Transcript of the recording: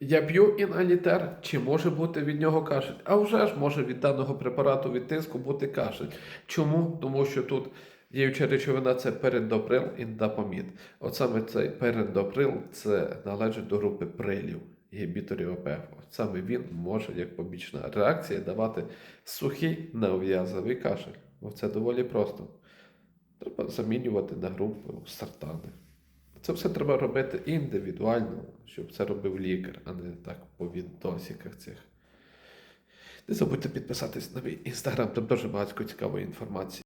Я п'ю іналітер, чи може бути від нього кашель? А вже ж може від даного препарату від тиску бути кашель. Чому? Тому що тут діюча речовина це перендоприл, індапамід. От саме цей перендоприл це належить до групи прилів, інгібіторів ОПФ. От саме він може як побічна реакція давати сухий неув'язливий кашель. Оце доволі просто. Треба замінювати на групу сартани. Це все треба робити індивідуально, щоб це робив лікар, а не так по відосиках цих. Не забудьте підписатись на мій інстаграм, там дуже багато цікавої інформації.